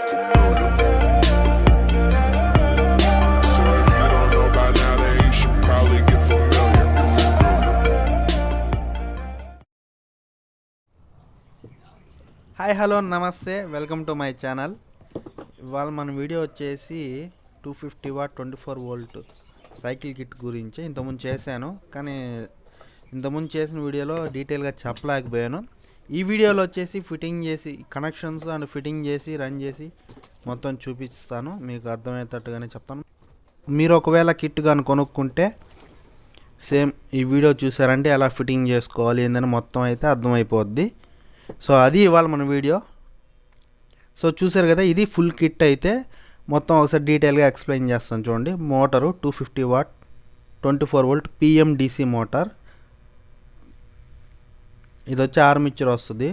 to build it. So if you don't know by now, then you should probably get familiar. Hi hello నమస్తే, welcome to my channel. ఇవాళ మన video వచ్చేసి 250 what 24 volt cycle kit గురించి. ఇంతకుముందు చేశాను, కానీ ఇంతకుముందు చేసిన వీడియోలో డీటెయిల్గా చెప్పలేకపోయాను. ఈ వీడియోలో వచ్చేసి ఫిట్టింగ్ చేసి, కనెక్షన్స్ అండ్ ఫిట్టింగ్ చేసి, రన్ చేసి మొత్తం చూపిస్తాను. మీకు అర్థమయ్యేటట్టుగానే చెప్తాను. మీరు ఒకవేళ కిట్ కానీ కొనుక్కుంటే సేమ్ ఈ వీడియో చూసారంటే ఎలా ఫిట్టింగ్ చేసుకోవాలి ఏందని మొత్తం అయితే అర్థమైపోద్ది. సో అది ఇవాళ మన వీడియో. సో చూసారు కదా, ఇది ఫుల్ కిట్ అయితే మొత్తం ఒకసారి డీటెయిల్గా ఎక్స్ప్లెయిన్ చేస్తాను. చూడండి, motor 250 what 24 volt pmdc motor. ఇది వచ్చి ఆర్మిచర్ వస్తుంది.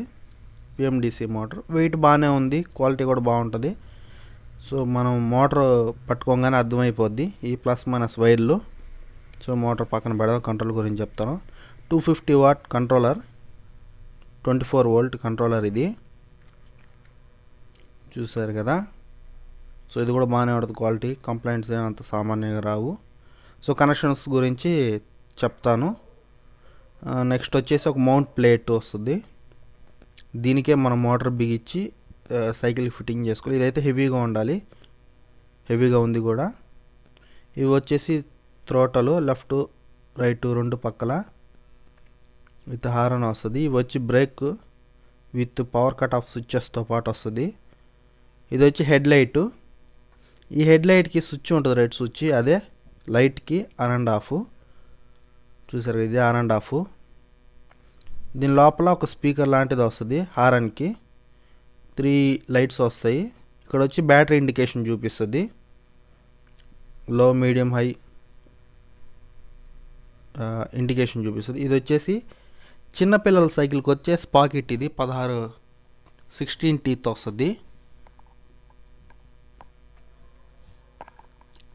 pmdc మోటార్ వెయిట్ బాగానే ఉంది, క్వాలిటీ కూడా బాగుంటుంది. సో మనం మోటార్ పట్టుకోగానే అర్థమైపోద్ది ఈ ప్లస్ మైనస్ వైర్లు. సో మోటార్ పక్కన పెడదాం, కంట్రోల్ గురించి చెప్తాను. 250 వాట్ కంట్రోలర్, 24 వోల్ట్ కంట్రోలర్ ఇది. చూసారు కదా. సో ఇది కూడా బాగానే ఉంటుంది, క్వాలిటీ కంప్లైంట్స్ అంత సామాన్యంగా రావు. సో కనెక్షన్స్ గురించి చెప్తాను. నెక్స్ట్ వచ్చేసి ఒక మౌంట్ ప్లేట్ వస్తుంది. దీనికే మనం మోటార్ బిగించి సైకిల్ ఫిట్టింగ్ చేసుకోవాలి. ఇదైతే హెవీగా ఉండాలి, హెవీగా ఉంది కూడా. ఇవి వచ్చేసి థ్రోటలు, లెఫ్ట్ రైట్ రెండు పక్కల విత్ హారన్ వస్తుంది. ఇవి వచ్చి brake with power cut off స్విచ్చెస్తో పాటు వస్తుంది. ఇది వచ్చి హెడ్ లైట్. ఈ హెడ్ లైట్కి స్విచ్ ఉంటుంది, రెడ్ స్విచ్, అదే లైట్కి ఆన్ అండ్ ఆఫ్. చూసారు, ఇది ఆన్ అండ్ ఆఫ్. దీని లోపల ఒక స్పీకర్ లాంటిది వస్తుంది. హారన్కి 3 లైట్స్ వస్తాయి. ఇక్కడ వచ్చి బ్యాటరీ ఇండికేషన్ చూపిస్తుంది, లో మీడియం హై ఇండికేషన్ చూపిస్తుంది. ఇది వచ్చేసి చిన్నపిల్లల సైకిల్కి వచ్చే స్పాకెట్. ఇది 16 టీత్ వస్తుంది.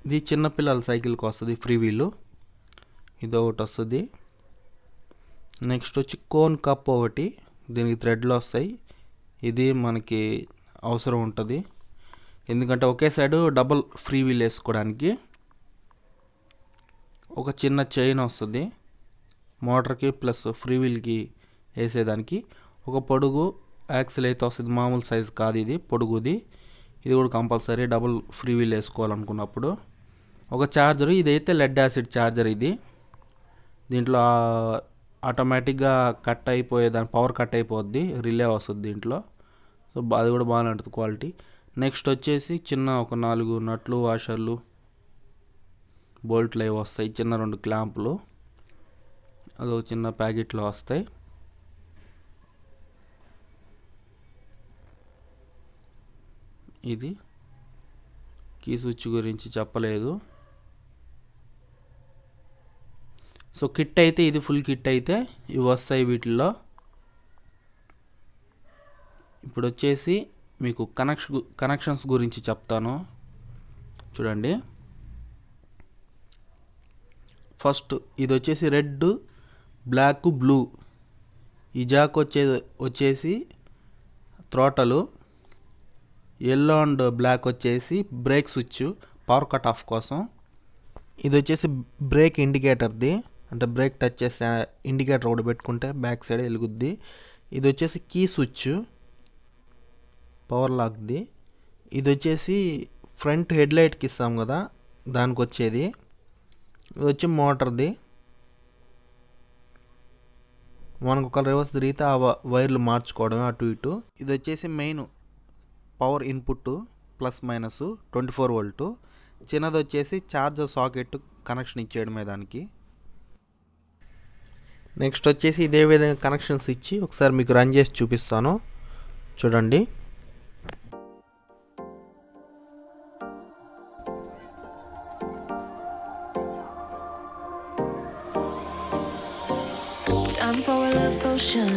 ఇది చిన్నపిల్లల సైకిల్కి వస్తుంది, ఫ్రీ వీలు. ఇది ఒకటి వస్తుంది. నెక్స్ట్ వచ్చి కోన్ కప్ ఒకటి, దీనికి థ్రెడ్లు వస్తాయి. ఇది మనకి అవసరం ఉంటుంది, ఎందుకంటే ఒకే సైడ్ డబుల్ ఫ్రీ వీల్ వేసుకోవడానికి. ఒక చిన్న చైన్ వస్తుంది మోటార్కి ప్లస్ ఫ్రీ వీల్కి వేసేదానికి. ఒక పొడుగు యాక్సిల్ అయితే వస్తుంది, మామూలు సైజు కాదు ఇది, పొడుగుది. ఇది కూడా కంపల్సరీ డబుల్ ఫ్రీ వీల్ వేసుకోవాలనుకున్నప్పుడు. ఒక ఛార్జరు, ఇదైతే లెడ్ యాసిడ్ ఛార్జర్. ఇది దీంట్లో ఆటోమేటిక్గా కట్ అయిపోయే, దాని పవర్ కట్ అయిపోద్ది, రిలే వస్తుంది దీంట్లో. సో అది కూడా బాగానే ఉంటుంది క్వాలిటీ. నెక్స్ట్ వచ్చేసి చిన్న ఒక 4 నట్లు, వాషర్లు, బోల్ట్లు అవి వస్తాయి. చిన్న 2 క్లాంపులు, అదొక చిన్న ప్యాకెట్లో వస్తాయి. ఇది కీ స్విచ్ గురించి చెప్పలేదు. సో కిట్ అయితే ఇది ఫుల్ కిట్ అయితే ఇవి వస్తాయి వీటిల్లో. ఇప్పుడు వచ్చేసి మీకు కనెక్షన్స్ గురించి చెప్తాను. చూడండి, ఫస్ట్ ఇది వచ్చేసి రెడ్, బ్లాక్, బ్లూ. ఈ జాక్ వచ్చేసి థ్రోటలు. ఎల్లో అండ్ బ్లాక్ వచ్చేసి break switch, power cut of కోసం. ఇది వచ్చేసి బ్రేక్ ఇండికేటర్ది, అంటే బ్రేక్ టచ్ చేస్తే ఇండికేటర్ ఒకటి పెట్టుకుంటే బ్యాక్ సైడ్ వెలుగుద్ది. ఇది వచ్చేసి కీ స్విచ్, పవర్ లాక్ది. ఇది వచ్చేసి ఫ్రంట్ హెడ్ లైట్కి ఇస్తాం కదా, దానికి వచ్చేది. ఇది వచ్చి మోటార్ది. మనకు ఒక రివర్స్ తిరిగితే ఆ వైర్లు మార్చుకోవడమే అటు ఇటు. ఇది వచ్చేసి main power input, plus minus 24 volt. చిన్నది వచ్చేసి ఛార్జర్ సాకెట్ కనెక్షన్ ఇచ్చేయడమే దానికి. నెక్స్ట్ వచ్చేసి ఇదే విధంగా కనెక్షన్స్ ఇచ్చి ఒకసారి మీకు రన్ చేసి చూపిస్తాను. చూడండి, Time for a love potion,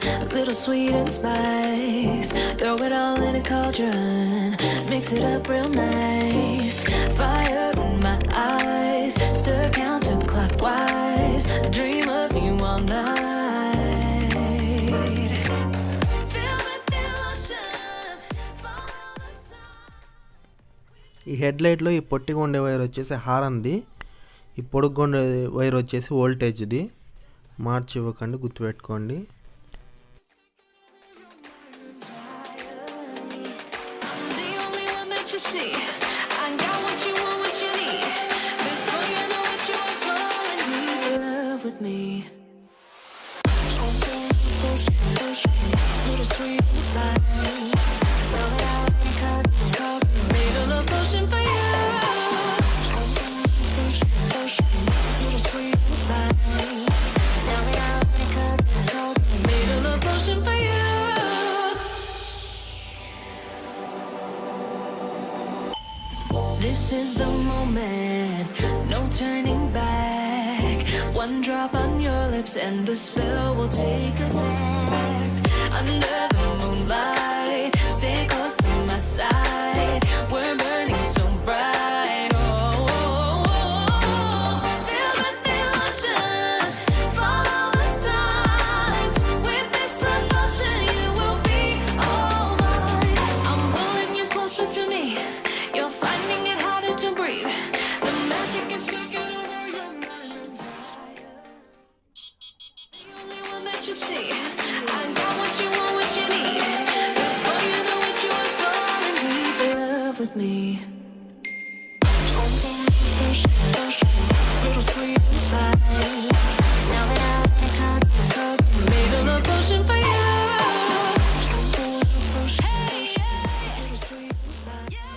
a little sweet and spice. Throw it all in a cauldron, mix it up real nice. Fire in my eyes, stir counterclockwise. I dream of you all night. Filled with emotion, follow the sun. ఈ head లైట్లో ఈ పొట్టిగా ఉండే wire వచ్చేసి హారన్ది, ఈ పొడుగ్గా ఉండే wire వచ్చేసి వోల్టేజ్ది. మార్చి ఇవ్వకండి, గుర్తుపెట్టుకోండి. This is the moment, no turning back. One drop on your lips and the spell will take effect. Under the moonlight, stay close to my side. We're burning so bright. Oh, oh, oh. Feel the devotion, follow the signs. With this devotion, you will be all mine. I'm pulling you closer to me. You're finding it harder to breathe. The magic is taking over your mind and higher. The only one that you see. I got what you want, what you need. Before you know it, you are falling deep in love with me. Little sweet spice. Now that I've made a love potion for you. Hey, yeah. Little sweet spice. Yeah.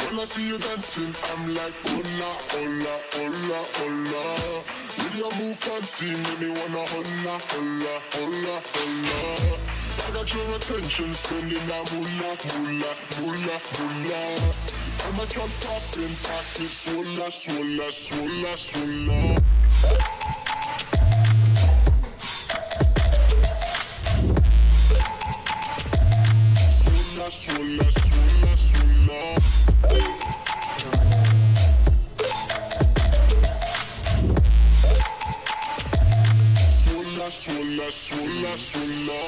When I see you dancing, I'm like, hola, hola, hola, hola. With your move fancy, make me wanna hola, hola, hola, hola. I got your attention, spending that moolah, moolah, moolah, moolah. I'm a drop popping, pocket, swola, swola, swola, swola. Swola, swola, swola, swola. Swola, swola, swola.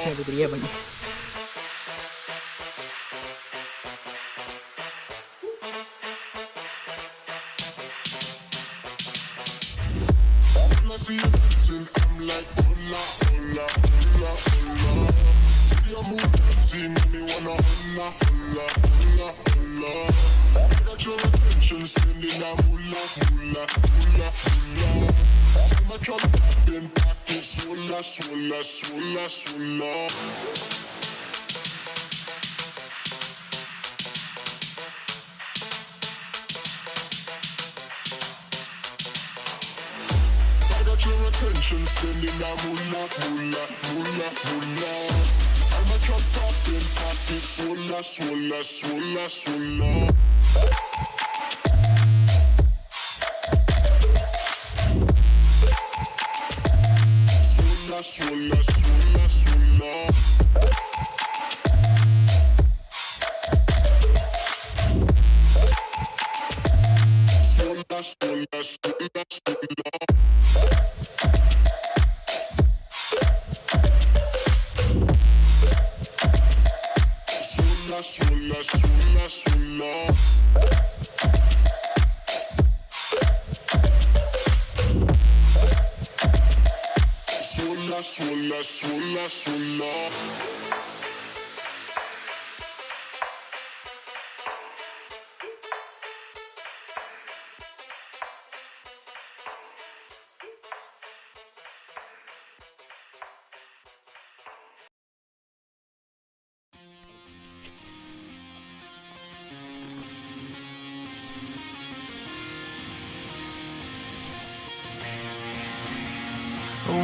When I see you dancing, I'm like, hola, hola, hola, hola. See your move fancy, make me wanna hola, hola, hola, hola. I got your attention, spending that moolah, moolah, moolah, moolah. I'm a drop popping, pocket, swola, swola, swola, swola. I got your attention, spending that moolah, moolah, moolah, moolah. I'm a drop popping, pocket, swola, swola, swola, swola. Swola, swola, swola, swola. Swola, swola, swola, swola. Swola, swola, swola, swola. Swola, swola, swola, swola.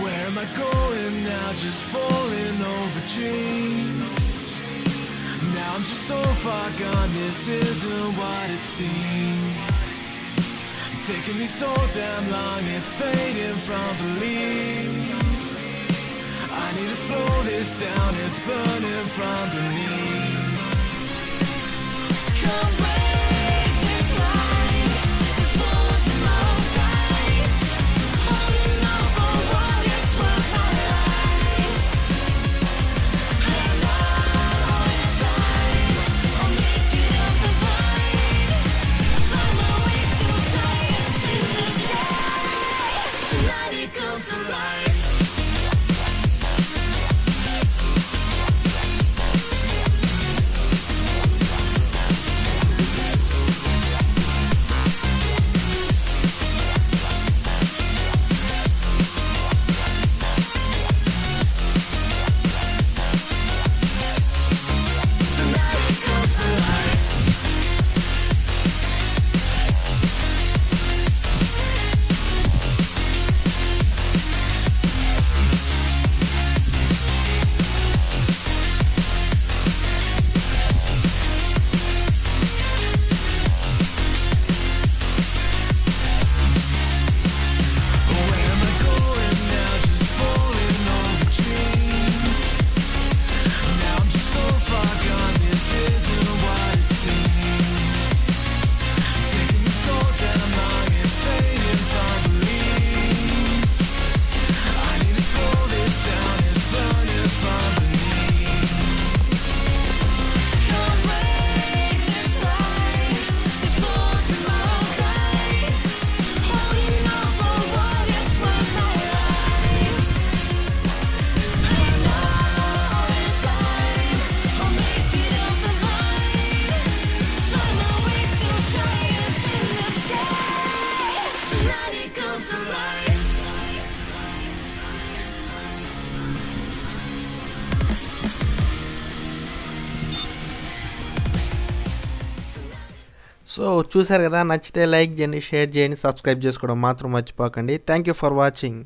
Where am I going now? Just falling over dreams. Now I'm just so far gone, this isn't what it seems. Taking me so damn long, it's fading from belief. I need to slow this down, it's burning from beneath. Come break this light, the force of my time. So చూసారు కదా, నచ్చితే like చేయండి, share చేయండి, subscribe చేసుకోవడం మాత్రం మర్చిపోకండి. Thank you for watching.